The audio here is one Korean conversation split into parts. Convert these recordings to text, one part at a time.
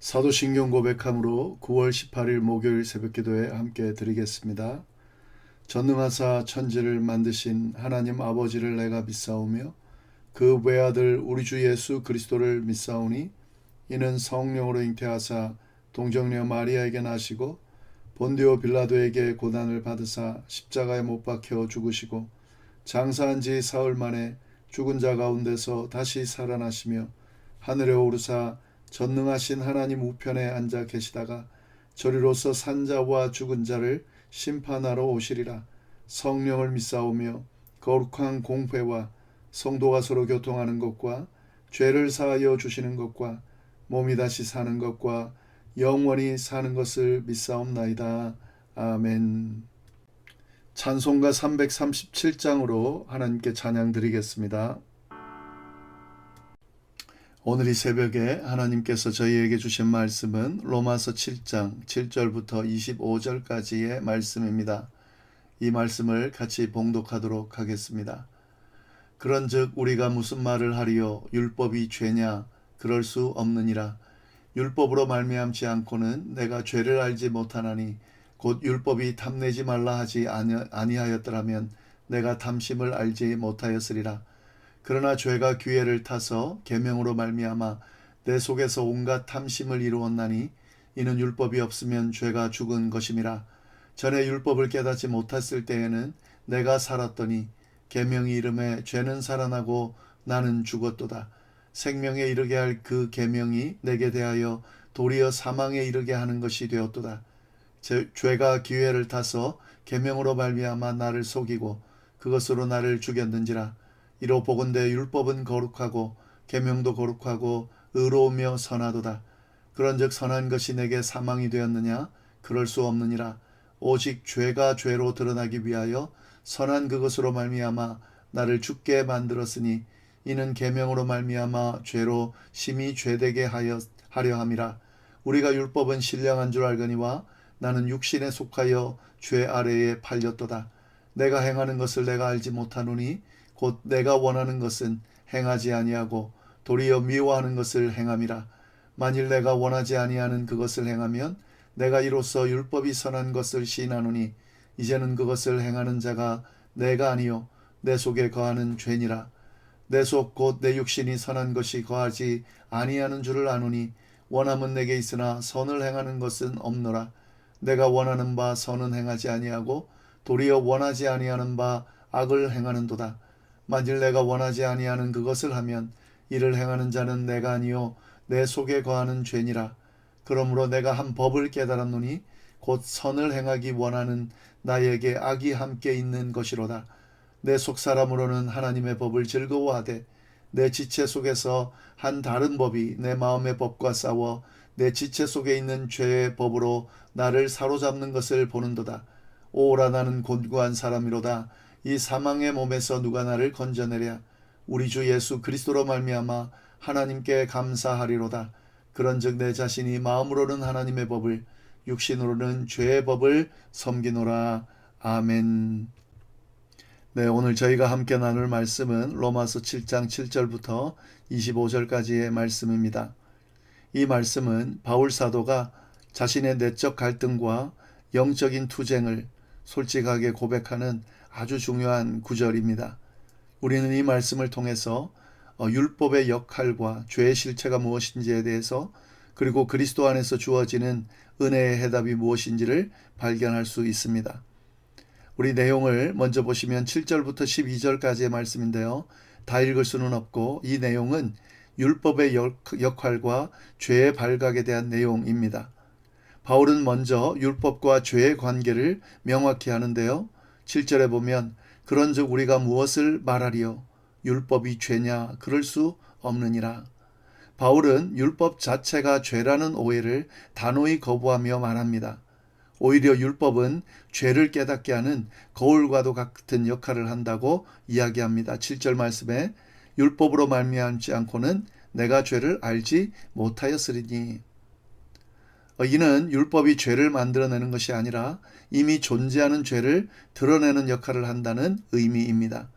사도신경 고백함으로 9월 18일 목요일 새벽기도에 함께 드리겠습니다. 전능하사 천지를 만드신 하나님 아버지를 내가 믿사오며 그 외아들 우리 주 예수 그리스도를 믿사오니 이는 성령으로 잉태하사 동정녀 마리아에게 나시고 본디오 빌라도에게 고난을 받으사 십자가에 못 박혀 죽으시고 장사한 지 사흘 만에 죽은 자 가운데서 다시 살아나시며 하늘에 오르사 전능하신 하나님 우편에 앉아 계시다가 저리로서 산 자와 죽은 자를 심판하러 오시리라. 성령을 믿사오며 거룩한 공회와 성도가 서로 교통하는 것과 죄를 사하여 주시는 것과 몸이 다시 사는 것과 영원히 사는 것을 믿사옵나이다. 아멘. 찬송가 337장으로 하나님께 찬양 드리겠습니다. 오늘 이 새벽에 하나님께서 저희에게 주신 말씀은 로마서 7장 7절부터 25절까지의 말씀입니다. 이 말씀을 같이 봉독하도록 하겠습니다. 그런즉 우리가 무슨 말을 하리요? 율법이 죄냐? 그럴 수 없느니라. 율법으로 말미암지 않고는 내가 죄를 알지 못하나니 곧 율법이 탐내지 말라 하지 아니하였더라면 내가 탐심을 알지 못하였으리라. 그러나 죄가 기회를 타서 계명으로 말미암아 내 속에서 온갖 탐심을 이루었나니 이는 율법이 없으면 죄가 죽은 것임이라. 전에 율법을 깨닫지 못했을 때에는 내가 살았더니 계명이 이름에 죄는 살아나고 나는 죽었도다. 생명에 이르게 할 그 계명이 내게 대하여 도리어 사망에 이르게 하는 것이 되었도다. 죄가 기회를 타서 계명으로 말미암아 나를 속이고 그것으로 나를 죽였는지라. 이로 보건대 율법은 거룩하고 계명도 거룩하고 의로우며 선하도다. 그런즉 선한 것이 내게 사망이 되었느냐? 그럴 수 없느니라. 오직 죄가 죄로 드러나기 위하여 선한 그것으로 말미암아 나를 죽게 만들었으니 이는 계명으로 말미암아 죄로 심히 죄되게 하려 함이라. 우리가 율법은 신령한 줄 알거니와 나는 육신에 속하여 죄 아래에 팔렸도다. 내가 행하는 것을 내가 알지 못하노니 곧 내가 원하는 것은 행하지 아니하고 도리어 미워하는 것을 행함이라. 만일 내가 원하지 아니하는 그것을 행하면 내가 이로써 율법이 선한 것을 시인하노니 이제는 그것을 행하는 자가 내가 아니요 내 속에 거하는 죄니라. 내 속 곧 내 육신이 선한 것이 거하지 아니하는 줄을 아노니 원함은 내게 있으나 선을 행하는 것은 없노라. 내가 원하는 바 선은 행하지 아니하고 도리어 원하지 아니하는 바 악을 행하는도다. 만일 내가 원하지 아니하는 그것을 하면 이를 행하는 자는 내가 아니요 내 속에 거하는 죄니라. 그러므로 내가 한 법을 깨달았노니 곧 선을 행하기 원하는 나에게 악이 함께 있는 것이로다. 내 속사람으로는 하나님의 법을 즐거워하되 내 지체 속에서 한 다른 법이 내 마음의 법과 싸워 내 지체 속에 있는 죄의 법으로 나를 사로잡는 것을 보는도다. 오라 나는 곤고한 사람이로다. 이 사망의 몸에서 누가 나를 건져내랴. 우리 주 예수 그리스도로 말미암아 하나님께 감사하리로다. 그런즉 내 자신이 마음으로는 하나님의 법을 육신으로는 죄의 법을 섬기노라. 아멘. 네, 오늘 저희가 함께 나눌 말씀은 로마서 7장 7절부터 25절까지의 말씀입니다. 이 말씀은 바울 사도가 자신의 내적 갈등과 영적인 투쟁을 솔직하게 고백하는 아주 중요한 구절입니다. 우리는 이 말씀을 통해서 율법의 역할과 죄의 실체가 무엇인지에 대해서 그리고 그리스도 안에서 주어지는 은혜의 해답이 무엇인지를 발견할 수 있습니다. 우리 내용을 먼저 보시면 7절부터 12절까지의 말씀인데요. 다 읽을 수는 없고 이 내용은 율법의 역할과 죄의 발각에 대한 내용입니다. 바울은 먼저 율법과 죄의 관계를 명확히 하는데요. 7절에 보면 그런즉 우리가 무엇을 말하리요? 율법이 죄냐? 그럴 수 없느니라. 바울은 율법 자체가 죄라는 오해를 단호히 거부하며 말합니다. 오히려 율법은 죄를 깨닫게 하는 거울과도 같은 역할을 한다고 이야기합니다. 7절 말씀에 율법으로 말미암지 않고는 내가 죄를 알지 못하였으리니. 이는 율법이 죄를 만들어내는 것이 아니라 이미 존재하는 죄를 드러내는 역할을 한다는 의미입니다.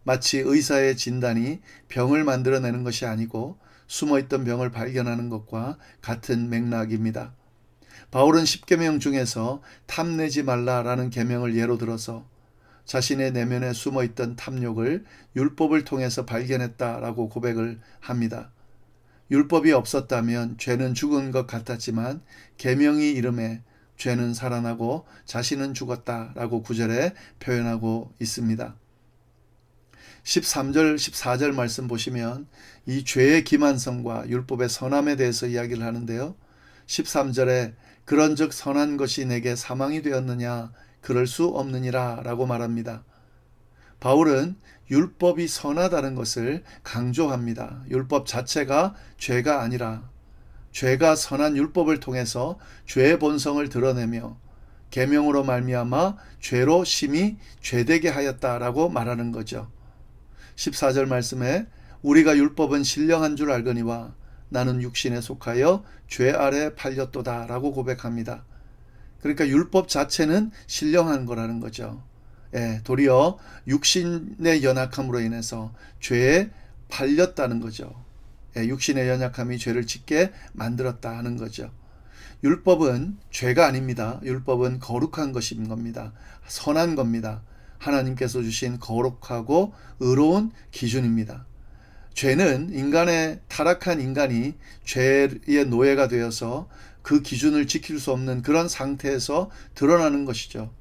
마치 의사의 진단이 병을 만들어내는 것이 아니고 숨어있던 병을 발견하는 것과 같은 맥락입니다. 바울은 십계명 중에서 탐내지 말라라는 계명을 예로 들어서 자신의 내면에 숨어있던 탐욕을 율법을 통해서 발견했다라고 고백을 합니다. 율법이 없었다면 죄는 죽은 것 같았지만 계명이 이름에 죄는 살아나고 자신은 죽었다라고 9절에 표현하고 있습니다. 13절, 14절 말씀 보시면 이 죄의 기만성과 율법의 선함에 대해서 이야기를 하는데요. 13절에 그런즉 선한 것이 내게 사망이 되었느냐 그럴 수 없느니라 라고 말합니다. 바울은 율법이 선하다는 것을 강조합니다. 율법 자체가 죄가 아니라 죄가 선한 율법을 통해서 죄의 본성을 드러내며 계명으로 말미암아 죄로 심히 죄되게 하였다라고 말하는 거죠. 14절 말씀에 우리가 율법은 신령한 줄 알거니와 나는 육신에 속하여 죄 아래 팔렸도다 라고 고백합니다. 그러니까 율법 자체는 신령한 거라는 거죠. 도리어 육신의 연약함으로 인해서 죄에 팔렸다는 거죠. 육신의 연약함이 죄를 짓게 만들었다 하는 거죠. 율법은 죄가 아닙니다. 율법은 거룩한 것인 겁니다. 선한 겁니다. 하나님께서 주신 거룩하고 의로운 기준입니다. 죄는 타락한 인간이 죄의 노예가 되어서 그 기준을 지킬 수 없는 그런 상태에서 드러나는 것이죠.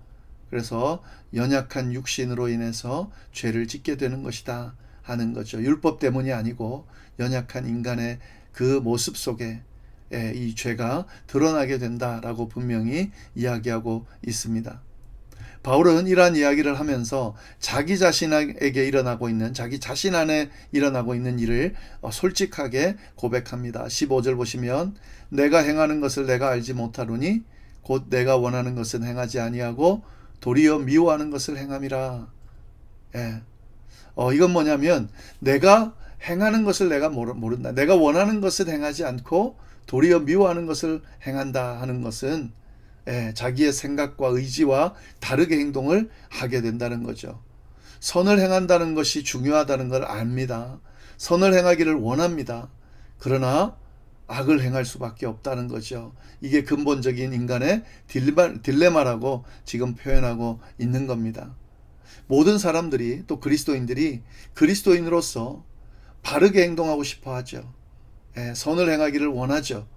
그래서 연약한 육신으로 인해서 죄를 짓게 되는 것이다 하는 거죠. 율법 때문이 아니고 연약한 인간의 그 모습 속에 이 죄가 드러나게 된다라고 분명히 이야기하고 있습니다. 바울은 이러한 이야기를 하면서 자기 자신에게 일어나고 있는, 자기 자신 안에 일어나고 있는 일을 솔직하게 고백합니다. 15절 보시면 내가 행하는 것을 내가 알지 못하노니 곧 내가 원하는 것은 행하지 아니하고 도리어 미워하는 것을 행함이라. 이건 뭐냐면 내가 행하는 것을 내가 모른다. 내가 원하는 것을 행하지 않고 도리어 미워하는 것을 행한다 하는 것은 자기의 생각과 의지와 다르게 행동을 하게 된다는 거죠. 선을 행한다는 것이 중요하다는 걸 압니다. 선을 행하기를 원합니다. 그러나 악을 행할 수밖에 없다는 거죠. 이게 근본적인 인간의 딜레마라고 지금 표현하고 있는 겁니다. 모든 사람들이, 또 그리스도인들이 그리스도인으로서 바르게 행동하고 싶어 하죠. 선을 행하기를 원하죠.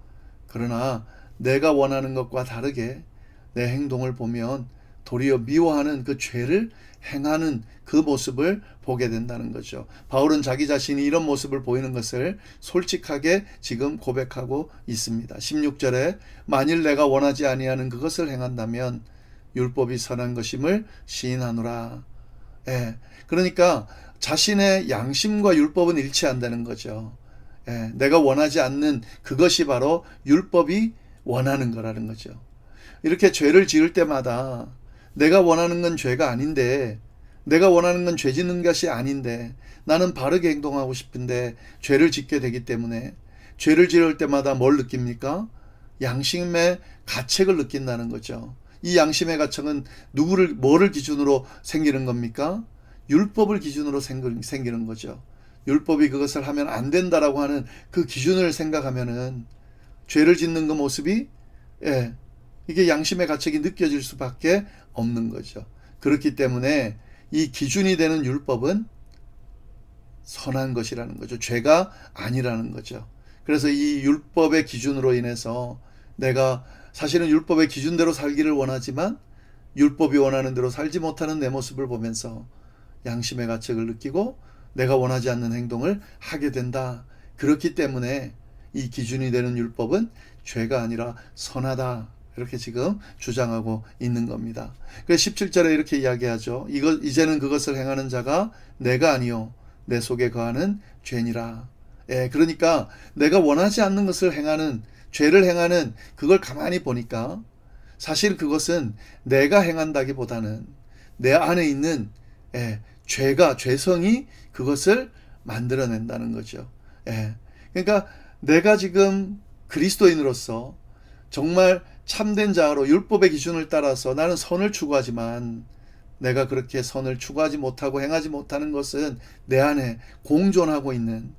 그러나 내가 원하는 것과 다르게 내 행동을 보면 도리어 미워하는 그 죄를 행하는 그 모습을 보게 된다는 거죠. 바울은 자기 자신이 이런 모습을 보이는 것을 솔직하게 지금 고백하고 있습니다. 16절에 만일 내가 원하지 아니하는 그것을 행한다면 율법이 선한 것임을 시인하노라. 그러니까 자신의 양심과 율법은 일치한다는 거죠. 내가 원하지 않는 그것이 바로 율법이 원하는 거라는 거죠. 이렇게 죄를 지을 때마다 내가 원하는 건 죄가 아닌데, 내가 원하는 건 죄 짓는 것이 아닌데, 나는 바르게 행동하고 싶은데 죄를 짓게 되기 때문에 죄를 지을 때마다 뭘 느낍니까? 양심의 가책을 느낀다는 거죠. 이 양심의 가책은 뭐를 기준으로 생기는 겁니까? 율법을 기준으로 생기는 거죠. 율법이 그것을 하면 안 된다라고 하는 그 기준을 생각하면은 죄를 짓는 그 모습이 이게 양심의 가책이 느껴질 수밖에 없는 거죠. 그렇기 때문에 이 기준이 되는 율법은 선한 것이라는 거죠. 죄가 아니라는 거죠. 그래서 이 율법의 기준으로 인해서 내가 사실은 율법의 기준대로 살기를 원하지만 율법이 원하는 대로 살지 못하는 내 모습을 보면서 양심의 가책을 느끼고 내가 원하지 않는 행동을 하게 된다. 그렇기 때문에 이 기준이 되는 율법은 죄가 아니라 선하다. 이렇게 지금 주장하고 있는 겁니다. 그래서 17절에 이렇게 이야기하죠. 이제는 그것을 행하는 자가 내가 아니요 내 속에 거하는 죄니라. 그러니까 내가 원하지 않는 것을 행하는, 죄를 행하는 그걸 가만히 보니까 사실 그것은 내가 행한다기보다는 내 안에 있는 죄성이 그것을 만들어낸다는 거죠. 그러니까 내가 지금 그리스도인으로서 정말 참된 자로 율법의 기준을 따라서 나는 선을 추구하지만 내가 그렇게 선을 추구하지 못하고 행하지 못하는 것은 내 안에 공존하고 있는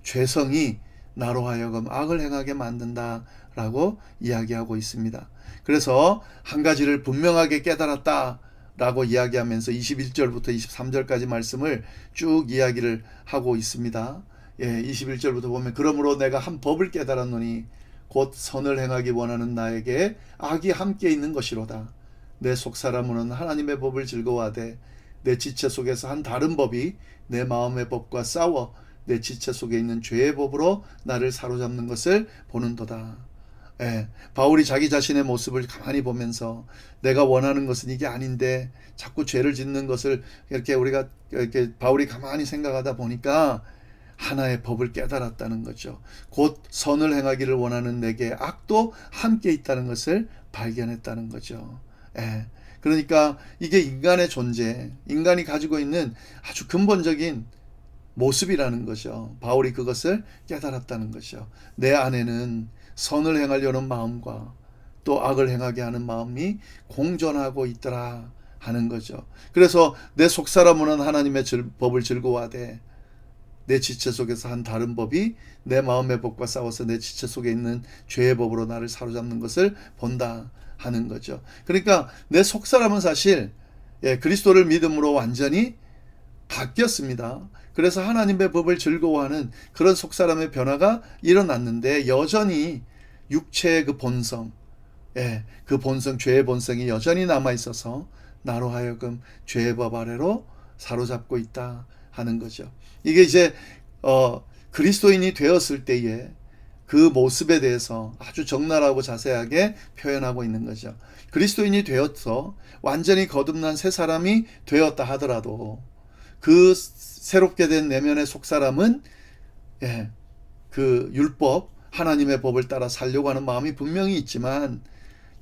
죄성이 나로 하여금 악을 행하게 만든다라고 이야기하고 있습니다. 그래서 한 가지를 분명하게 깨달았다라고 이야기하면서 21절부터 23절까지 말씀을 쭉 이야기를 하고 있습니다. 21절부터 보면 그러므로 내가 한 법을 깨달았노니 곧 선을 행하기 원하는 나에게 악이 함께 있는 것이로다. 내 속사람은 하나님의 법을 즐거워하되 내 지체 속에서 한 다른 법이 내 마음의 법과 싸워 내 지체 속에 있는 죄의 법으로 나를 사로잡는 것을 보는도다. 바울이 자기 자신의 모습을 가만히 보면서 내가 원하는 것은 이게 아닌데 자꾸 죄를 짓는 것을 우리가 바울이 가만히 생각하다 보니까 하나의 법을 깨달았다는 거죠. 곧 선을 행하기를 원하는 내게 악도 함께 있다는 것을 발견했다는 거죠. 그러니까 이게 인간의 존재, 인간이 가지고 있는 아주 근본적인 모습이라는 거죠. 바울이 그것을 깨달았다는 거죠. 내 안에는 선을 행하려는 마음과 또 악을 행하게 하는 마음이 공존하고 있더라 하는 거죠. 그래서 내 속사람은 하나님의 법을 즐거워하되 내 지체 속에서 한 다른 법이 내 마음의 법과 싸워서 내 지체 속에 있는 죄의 법으로 나를 사로잡는 것을 본다 하는 거죠. 그러니까 내 속사람은 사실 그리스도를 믿음으로 완전히 바뀌었습니다. 그래서 하나님의 법을 즐거워하는 그런 속사람의 변화가 일어났는데 여전히 육체의 그 본성, 그 본성, 죄의 본성이 여전히 남아있어서 나로 하여금 죄의 법 아래로 사로잡고 있다 하는 거죠. 이게 이제 그리스도인이 되었을 때에 그 모습에 대해서 아주 적나라하고 자세하게 표현하고 있는 거죠. 그리스도인이 되어서 완전히 거듭난 새 사람이 되었다 하더라도 그 새롭게 된 내면의 속사람은 그 율법, 하나님의 법을 따라 살려고 하는 마음이 분명히 있지만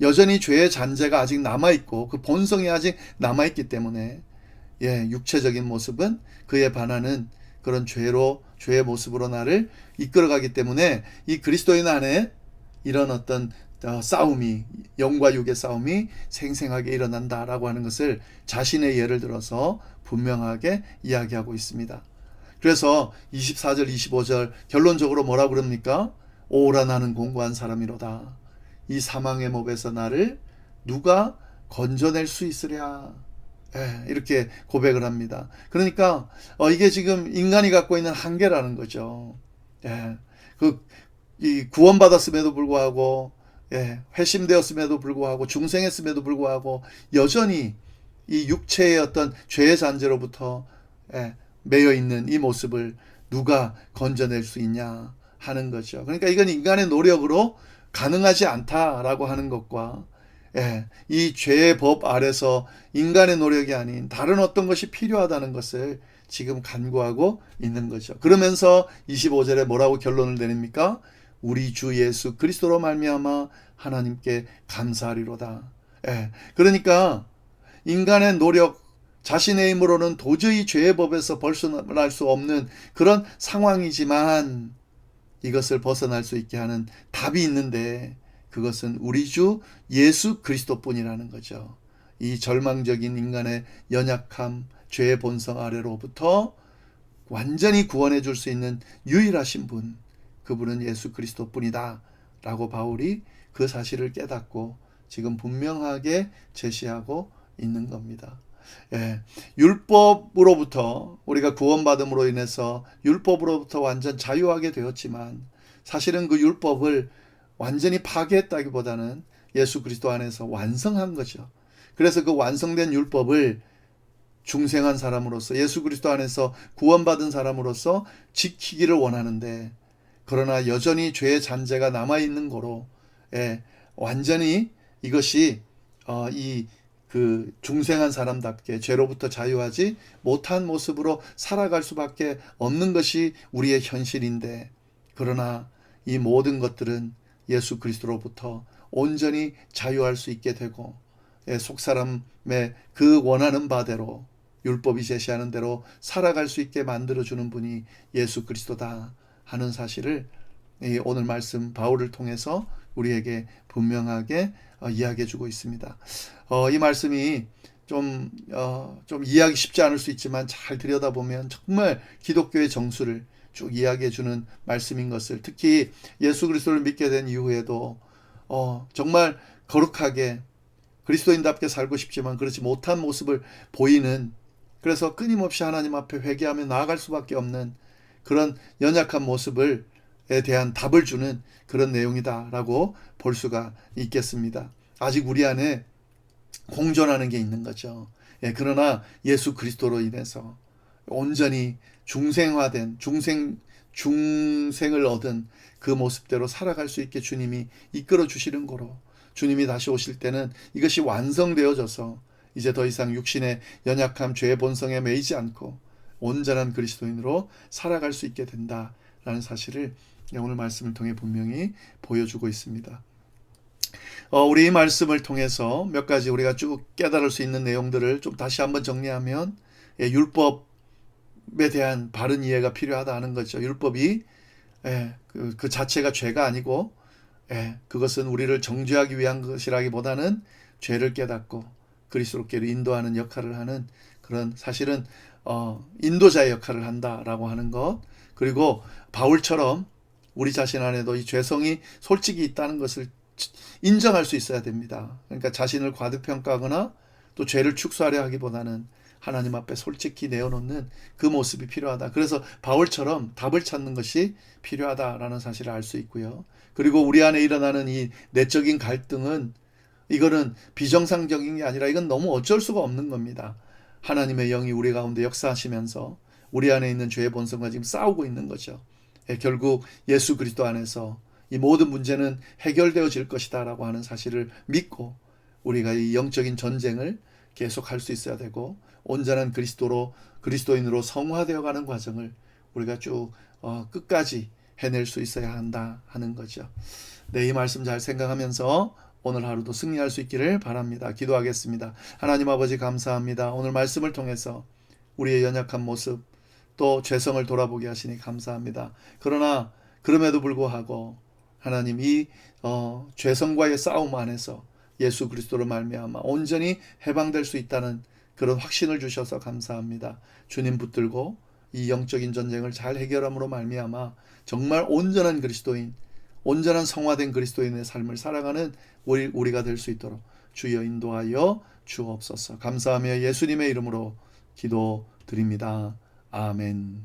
여전히 죄의 잔재가 아직 남아있고 그 본성이 아직 남아있기 때문에 육체적인 모습은 그에 반하는 그런 죄의 모습으로 나를 이끌어가기 때문에 이 그리스도인 안에 이런 어떤 싸움이, 영과 육의 싸움이 생생하게 일어난다라고 하는 것을 자신의 예를 들어서 분명하게 이야기하고 있습니다. 그래서 24절 25절 결론적으로 뭐라고 그럽니까? 오라 나는 공고한 사람이로다. 이 사망의 몹에서 나를 누가 건져낼 수 있으랴. 이렇게 고백을 합니다. 그러니까 이게 지금 인간이 갖고 있는 한계라는 거죠. 이 구원받았음에도 불구하고 회심되었음에도 불구하고 중생했음에도 불구하고 여전히 이 육체의 어떤 죄의 잔재로부터 매여 있는 이 모습을 누가 건져낼 수 있냐 하는 거죠. 그러니까 이건 인간의 노력으로 가능하지 않다라고 하는 것과 이 죄의 법 아래서 인간의 노력이 아닌 다른 어떤 것이 필요하다는 것을 지금 간구하고 있는 거죠. 그러면서 25절에 뭐라고 결론을 내립니까? 우리 주 예수 그리스도로 말미암아 하나님께 감사하리로다. 그러니까 인간의 노력, 자신의 힘으로는 도저히 죄의 법에서 벗어날 수 없는 그런 상황이지만 이것을 벗어날 수 있게 하는 답이 있는데 그것은 우리 주 예수 그리스도뿐이라는 거죠. 이 절망적인 인간의 연약함, 죄의 본성 아래로부터 완전히 구원해 줄 수 있는 유일하신 분, 그분은 예수 그리스도뿐이다 라고 바울이 그 사실을 깨닫고 지금 분명하게 제시하고 있는 겁니다. 율법으로부터 우리가 구원받음으로 인해서 율법으로부터 완전 자유하게 되었지만 사실은 그 율법을 완전히 파괴했다기보다는 예수 그리스도 안에서 완성한 거죠. 그래서 그 완성된 율법을 중생한 사람으로서 예수 그리스도 안에서 구원받은 사람으로서 지키기를 원하는데 그러나 여전히 죄의 잔재가 남아있는 거로 완전히 이것이 그 중생한 사람답게 죄로부터 자유하지 못한 모습으로 살아갈 수밖에 없는 것이 우리의 현실인데 그러나 이 모든 것들은 예수 그리스도로부터 온전히 자유할 수 있게 되고 속사람의 그 원하는 바대로 율법이 제시하는 대로 살아갈 수 있게 만들어주는 분이 예수 그리스도다 하는 사실을 오늘 말씀 바울을 통해서 우리에게 분명하게 이야기해 주고 있습니다. 이 말씀이 좀 이해하기 쉽지 않을 수 있지만 잘 들여다보면 정말 기독교의 정수를 쭉 이야기해 주는 말씀인 것을, 특히 예수 그리스도를 믿게 된 이후에도 정말 거룩하게 그리스도인답게 살고 싶지만 그렇지 못한 모습을 보이는, 그래서 끊임없이 하나님 앞에 회개하며 나아갈 수밖에 없는 그런 연약한 모습을 에 대한 답을 주는 그런 내용이다라고 볼 수가 있겠습니다. 아직 우리 안에 공존하는 게 있는 거죠. 그러나 예수 그리스도로 인해서 온전히 중생화된 중생을 얻은 그 모습대로 살아갈 수 있게 주님이 이끌어 주시는 거로, 주님이 다시 오실 때는 이것이 완성되어져서 이제 더 이상 육신의 연약함, 죄의 본성에 매이지 않고 온전한 그리스도인으로 살아갈 수 있게 된다라는 사실을 오늘 말씀을 통해 분명히 보여주고 있습니다. 우리 이 말씀을 통해서 몇 가지 우리가 쭉 깨달을 수 있는 내용들을 좀 다시 한번 정리하면, 율법에 대한 바른 이해가 필요하다 하는 거죠. 율법이 그 자체가 죄가 아니고, 그것은 우리를 정죄하기 위한 것이라기보다는 죄를 깨닫고 그리스도께로 인도하는 역할을 하는 그런, 사실은 인도자의 역할을 한다라고 하는 것, 그리고 바울처럼 우리 자신 안에도 이 죄성이 솔직히 있다는 것을 인정할 수 있어야 됩니다. 그러니까 자신을 과대평가하거나 또 죄를 축소하려 하기보다는 하나님 앞에 솔직히 내어놓는 그 모습이 필요하다. 그래서 바울처럼 답을 찾는 것이 필요하다라는 사실을 알 수 있고요. 그리고 우리 안에 일어나는 이 내적인 갈등은, 이거는 비정상적인 게 아니라 이건 너무 어쩔 수가 없는 겁니다. 하나님의 영이 우리 가운데 역사하시면서 우리 안에 있는 죄의 본성과 지금 싸우고 있는 거죠. 결국 예수 그리스도 안에서 이 모든 문제는 해결되어질 것이다 라고 하는 사실을 믿고 우리가 이 영적인 전쟁을 계속 할 수 있어야 되고, 온전한 그리스도인으로 성화되어 가는 과정을 우리가 쭉 끝까지 해낼 수 있어야 한다 하는 거죠. 네, 이 말씀 잘 생각하면서 오늘 하루도 승리할 수 있기를 바랍니다. 기도하겠습니다. 하나님 아버지 감사합니다. 오늘 말씀을 통해서 우리의 연약한 모습 또 죄성을 돌아보게 하시니 감사합니다. 그러나 그럼에도 불구하고 하나님 이 죄성과의 싸움 안에서 예수 그리스도로 말미암아 온전히 해방될 수 있다는 그런 확신을 주셔서 감사합니다. 주님 붙들고 이 영적인 전쟁을 잘 해결함으로 말미암아 정말 온전한 그리스도인, 온전한 성화된 그리스도인의 삶을 살아가는 우리가 될 수 있도록 주여 인도하여 주옵소서. 감사하며 예수님의 이름으로 기도드립니다. 아멘.